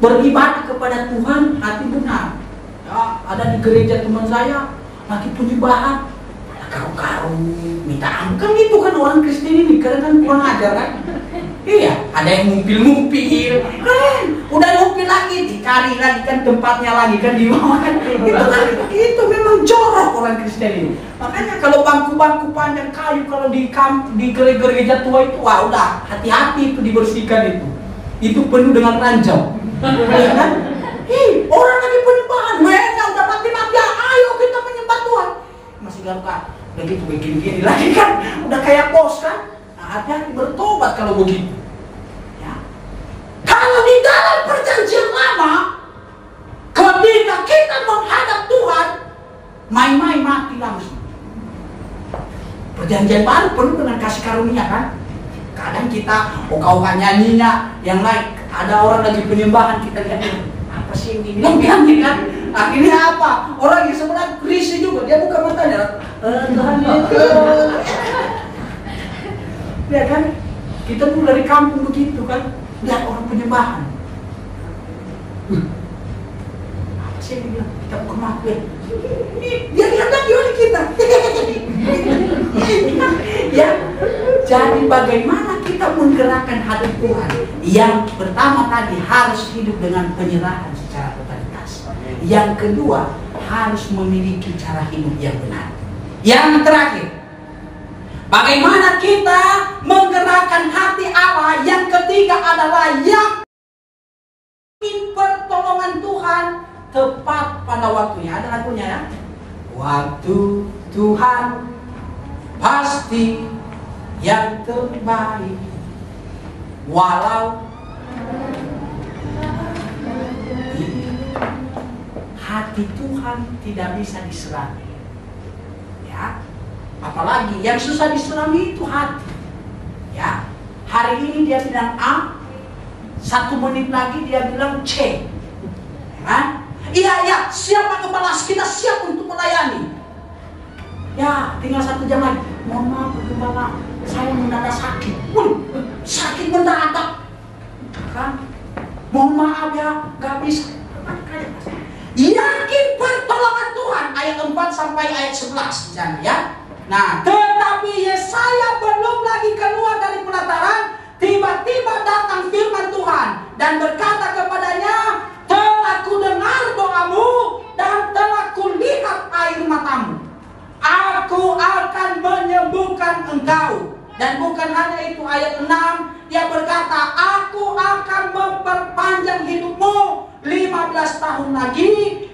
Beribadah kepada Tuhan hati benar. Ya, ada di gereja teman saya lagi penyembahan. Karo-karo minta ampun kan, itu kan orang Kristen ini karena kan kurang ajar kan. Iya, ada yang ngumpil-ngumpil kan, udah ngumpil lagi dicari lagi kan tempatnya lagi kan di bawah kan. Itu memang jorok orang Kristen ini. Makanya kalau bangku-bangku panjang kayu kalau di gereja tua itu, wah udah hati-hati itu dibersihkan itu penuh dengan ranjau. Ya kan? Orang lagi penyembahan, mereka udah mati-mati, ayo kita menyembah Tuhan. Masih garuk begitu begini lagi kan, udah kayak bos kan. Nah, hati-hati bertobat kalau begitu, ya. Kalau di dalam perjanjian lama, ketika kita menghadap Tuhan, main-main mati langsung. Perjanjian baru penuh dengan kasih karunia kan. Kadang kita oka-oka nyanyinya yang lain, ada orang lagi penyembahan, kita lihat apa sih ini kan. Akhirnya apa? Orang yang sebenarnya risih juga, dia buka matanya. Ya kan? Kita pun dari kampung begitu kan, lihat orang penyembahan. Apa sih ini bilang? Kita buka mata. Dia lihat lagi oleh kita. Ya, jadi bagaimana kita menggerakkan hati Tuhan? Yang pertama tadi harus hidup dengan penyerahan secara totalitas. Yang kedua harus memiliki cara hidup yang benar. Yang terakhir, bagaimana kita menggerakkan hati Allah. Yang ketiga adalah yang pertolongan Tuhan tepat pada waktunya. Ada lagunya ya. Waktu Tuhan pasti yang terbaik, walau hati Tuhan tidak bisa diserami, ya. Apalagi yang susah diserami itu hati, ya. Hari ini dia bilang A, 1 menit lagi dia bilang C, ya. Iya, siapa kepala kita siap untuk melayani. Ya, tinggal 1 jam lagi. Mohon maaf, gembala, saya mendadak sakit. Sakit mendadak, kan? Mohon maaf ya, nggak bisa. Yakin pertolongan Tuhan, ayat 4 sampai ayat 11, jangan ya. Nah, tetapi Yesaya belum lagi keluar dari pelataran, tiba-tiba datang firman Tuhan dan berkata kepadanya, telah kudengar doamu dan telah kulihat air matamu. Aku akan menyembuhkan engkau. Dan bukan hanya itu, ayat 6 dia berkata, aku akan tahun lagi,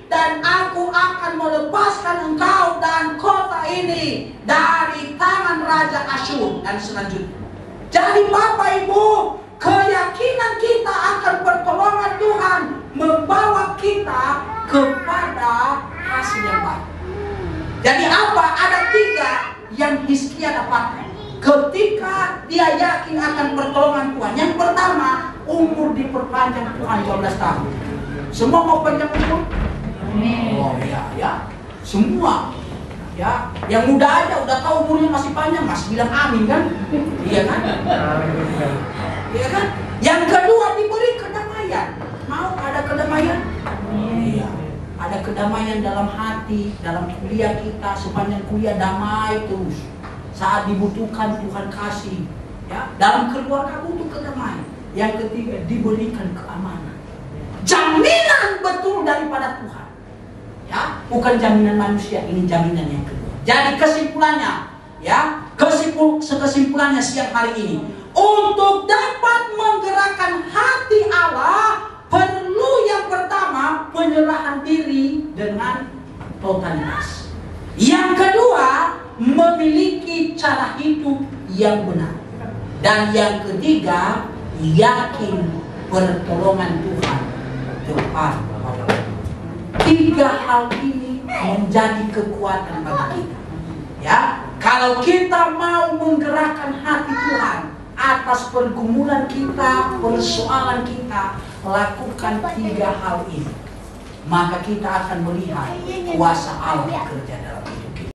dan aku akan melepaskan engkau dan kota ini dari tangan Raja Asyur. Dan selanjutnya. Jadi Bapak Ibu, keyakinan kita akan pertolongan Tuhan membawa kita kepada hasil yang baik. Jadi apa? Ada 3 yang Hizkia dapatkan ketika dia yakin akan pertolongan Tuhan. Yang pertama, umur diperpanjang Tuhan 12 tahun. Semua mau panjang umur? Oh ya. Semua. Ya, yang muda aja udah tahu umurnya masih panjang, masih bilang amin kan? Iya kan? Iya kan? Yang kedua, diberi kedamaian. Mau ada kedamaian? Iya. Ada kedamaian dalam hati, dalam kuliah kita, sepanjang kuliah damai terus. Saat dibutuhkan Tuhan kasih. Ya, dalam keluarga butuh kedamaian. Yang ketiga, diberikan keamanan. Jaminan betul daripada Tuhan. Ya, bukan jaminan manusia, ini jaminan yang kedua. Jadi kesimpulannya, ya, kesimpulannya siang hari ini, untuk dapat menggerakkan hati Allah, perlu yang pertama penyerahan diri dengan totalitas. Yang kedua, memiliki cara hidup yang benar. Dan yang ketiga, yakin pertolongan Tuhan tepat. 3 hal ini menjadi kekuatan bagi kita. Ya, kalau kita mau menggerakkan hati Tuhan atas pergumulan kita, persoalan kita, lakukan 3 hal ini, maka kita akan melihat kuasa Allah bekerja.